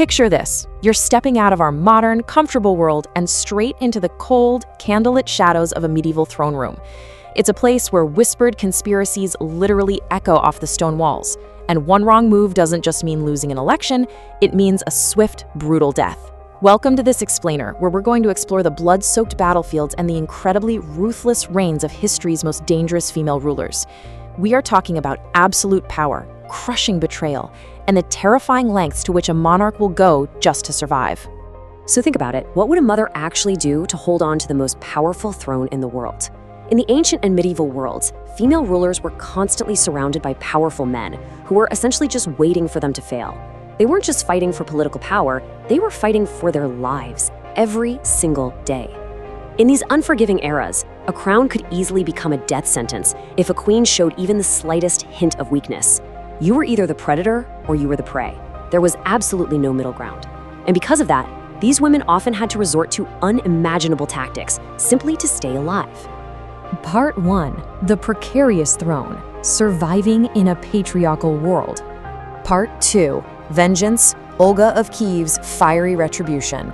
Picture this. You're stepping out of our modern, comfortable world and straight into the cold, candlelit shadows of a medieval throne room. It's a place where whispered conspiracies literally echo off the stone walls. And one wrong move doesn't just mean losing an election, it means a swift, brutal death. Welcome to this explainer, where we're going to explore the blood-soaked battlefields and the incredibly ruthless reigns of history's most dangerous female rulers. We are talking about absolute power, crushing betrayal, and the terrifying lengths to which a monarch will go just to survive. So think about it. What would a mother actually do to hold on to the most powerful throne in the world? In the ancient and medieval worlds, female rulers were constantly surrounded by powerful men who were essentially just waiting for them to fail. They weren't just fighting for political power, they were fighting for their lives every single day. In these unforgiving eras, a crown could easily become a death sentence if a queen showed even the slightest hint of weakness. You were either the predator or you were the prey. There was absolutely no middle ground. And because of that, these women often had to resort to unimaginable tactics simply to stay alive. Part 1. The Precarious Throne, Surviving in a Patriarchal World. Part 2. Vengeance, Olga of Kiev's Fiery Retribution.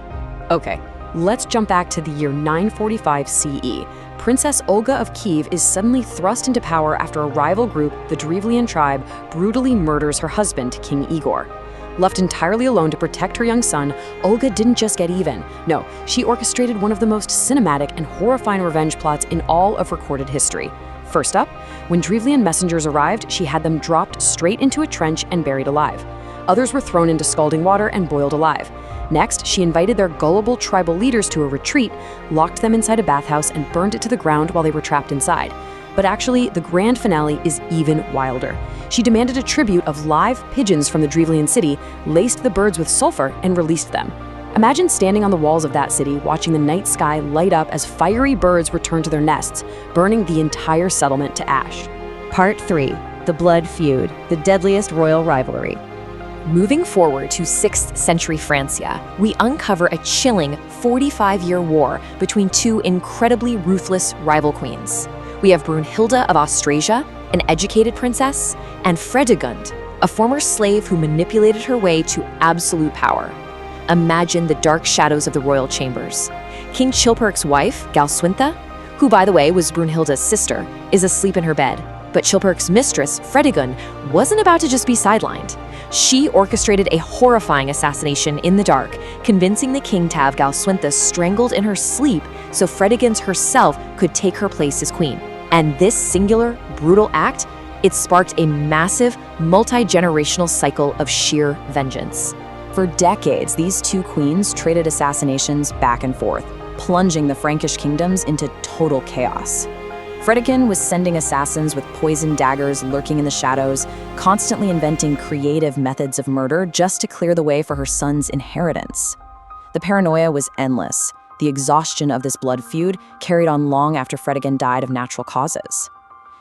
Okay, let's jump back to the year 945 CE. Princess Olga of Kiev is suddenly thrust into power after a rival group, the Drevlian tribe, brutally murders her husband, King Igor. Left entirely alone to protect her young son, Olga didn't just get even. No, she orchestrated one of the most cinematic and horrifying revenge plots in all of recorded history. First up, when Drevlian messengers arrived, she had them dropped straight into a trench and buried alive. Others were thrown into scalding water and boiled alive. Next, she invited their gullible tribal leaders to a retreat, locked them inside a bathhouse, and burned it to the ground while they were trapped inside. But actually, the grand finale is even wilder. She demanded a tribute of live pigeons from the Drevlian city, laced the birds with sulfur, and released them. Imagine standing on the walls of that city, watching the night sky light up as fiery birds return to their nests, burning the entire settlement to ash. Part 3. The Blood Feud, the deadliest royal rivalry. Moving forward to 6th century Francia, we uncover a chilling 45-year war between two incredibly ruthless rival queens. We have Brunhilde of Austrasia, an educated princess, and Fredegund, a former slave who manipulated her way to absolute power. Imagine the dark shadows of the royal chambers. King Chilperic's wife, Galswintha, who by the way was Brunhilde's sister, is asleep in her bed. But Chilperic's mistress, Fredegund, wasn't about to just be sidelined. She orchestrated a horrifying assassination in the dark, convincing the king to have Galswintha strangled in her sleep so Fredegund herself could take her place as queen. And this singular, brutal act, it sparked a massive, multi-generational cycle of sheer vengeance. For decades, these two queens traded assassinations back and forth, plunging the Frankish kingdoms into total chaos. Fredegund was sending assassins with poisoned daggers lurking in the shadows, constantly inventing creative methods of murder just to clear the way for her son's inheritance. The paranoia was endless. The exhaustion of this blood feud carried on long after Fredegund died of natural causes.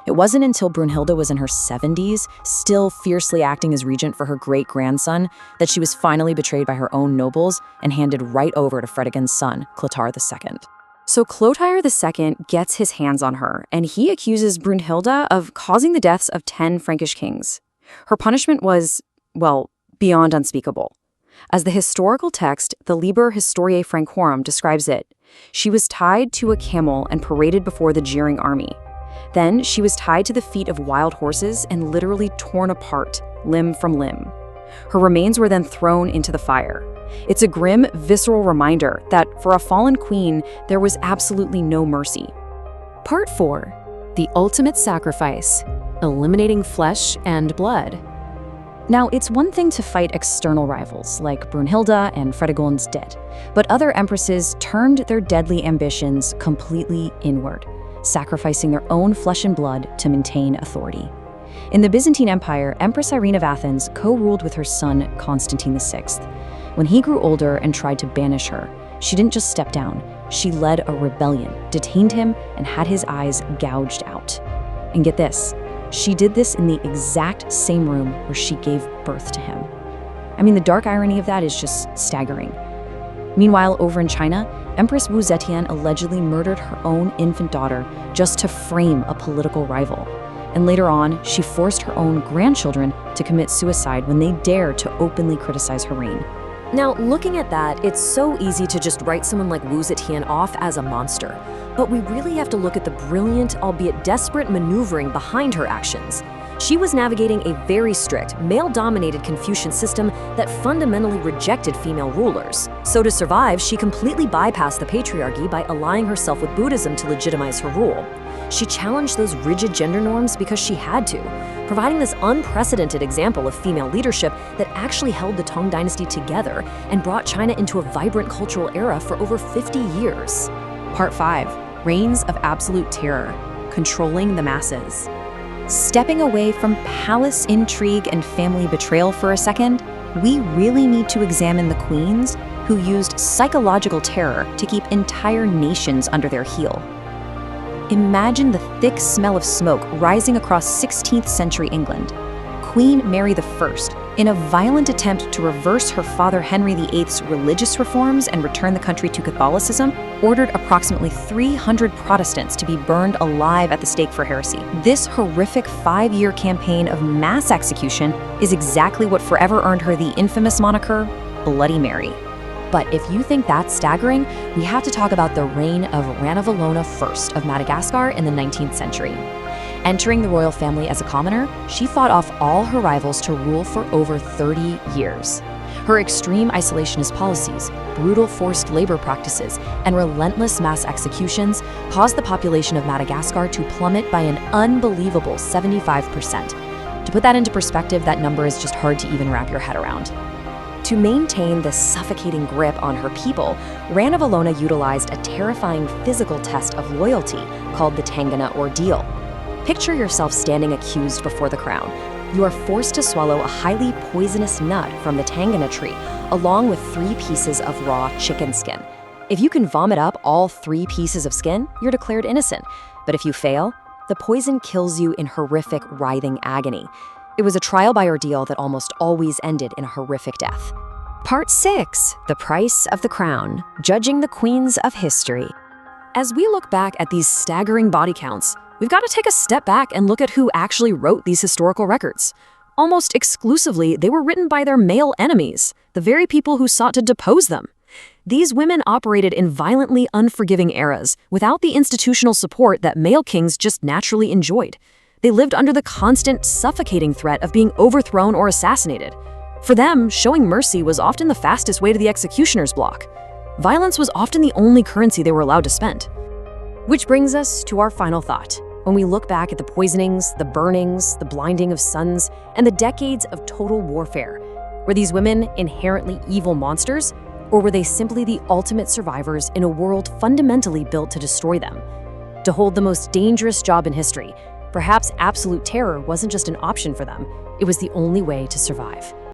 It wasn't until Brunhilde was in her 70s, still fiercely acting as regent for her great-grandson, that she was finally betrayed by her own nobles and handed right over to Fredegund's son, Clotaire II. So Clotaire II gets his hands on her, and he accuses Brunhilde of causing the deaths of 10 Frankish kings. Her punishment was, well, beyond unspeakable. As the historical text, the Liber Historiae Francorum, describes it, she was tied to a camel and paraded before the jeering army. Then she was tied to the feet of wild horses and literally torn apart, limb from limb. Her remains were then thrown into the fire. It's a grim, visceral reminder that for a fallen queen, there was absolutely no mercy. Part 4. The Ultimate Sacrifice, Eliminating Flesh and Blood. Now, it's one thing to fight external rivals, like Brunhilde and Fredegund's dead, but other empresses turned their deadly ambitions completely inward, sacrificing their own flesh and blood to maintain authority. In the Byzantine Empire, Empress Irene of Athens co-ruled with her son, Constantine VI. When he grew older and tried to banish her, she didn't just step down, she led a rebellion, detained him, and had his eyes gouged out. And get this, she did this in the exact same room where she gave birth to him. I mean, the dark irony of that is just staggering. Meanwhile, over in China, Empress Wu Zetian allegedly murdered her own infant daughter just to frame a political rival. And later on, she forced her own grandchildren to commit suicide when they dared to openly criticize her reign. Now, looking at that, it's so easy to just write someone like Wu Zetian off as a monster. But we really have to look at the brilliant, albeit desperate maneuvering behind her actions. She was navigating a very strict, male-dominated Confucian system that fundamentally rejected female rulers. So to survive, she completely bypassed the patriarchy by allying herself with Buddhism to legitimize her rule. She challenged those rigid gender norms because she had to, providing this unprecedented example of female leadership that actually held the Tang dynasty together and brought China into a vibrant cultural era for over 50 years. Part 5. Reigns of Absolute Terror. Controlling the Masses. Stepping away from palace intrigue and family betrayal for a second, we really need to examine the queens who used psychological terror to keep entire nations under their heel. Imagine the thick smell of smoke rising across 16th century England. Queen Mary I, in a violent attempt to reverse her father Henry VIII's religious reforms and return the country to Catholicism, ordered approximately 300 Protestants to be burned alive at the stake for heresy. This horrific 5-year campaign of mass execution is exactly what forever earned her the infamous moniker, Bloody Mary. But if you think that's staggering, we have to talk about the reign of Ranavalona I of Madagascar in the 19th century. Entering the royal family as a commoner, she fought off all her rivals to rule for over 30 years. Her extreme isolationist policies, brutal forced labor practices, and relentless mass executions caused the population of Madagascar to plummet by an unbelievable 75%. To put that into perspective, that number is just hard to even wrap your head around. To maintain this suffocating grip on her people, Ranavalona utilized a terrifying physical test of loyalty called the Tangana Ordeal. Picture yourself standing accused before the crown. You are forced to swallow a highly poisonous nut from the Tangana tree, along with 3 pieces of raw chicken skin. If you can vomit up all 3 pieces of skin, you're declared innocent. But if you fail, the poison kills you in horrific, writhing agony. It was a trial by ordeal that almost always ended in a horrific death. Part 6. The Price of the Crown. Judging the Queens of History. As we look back at these staggering body counts, we've got to take a step back and look at who actually wrote these historical records. Almost exclusively, they were written by their male enemies, the very people who sought to depose them. These women operated in violently unforgiving eras without the institutional support that male kings just naturally enjoyed. They lived under the constant, suffocating threat of being overthrown or assassinated. For them, showing mercy was often the fastest way to the executioner's block. Violence was often the only currency they were allowed to spend. Which brings us to our final thought. When we look back at the poisonings, the burnings, the blinding of suns, and the decades of total warfare, were these women inherently evil monsters, or were they simply the ultimate survivors in a world fundamentally built to destroy them? To hold the most dangerous job in history, perhaps absolute terror wasn't just an option for them, it was the only way to survive.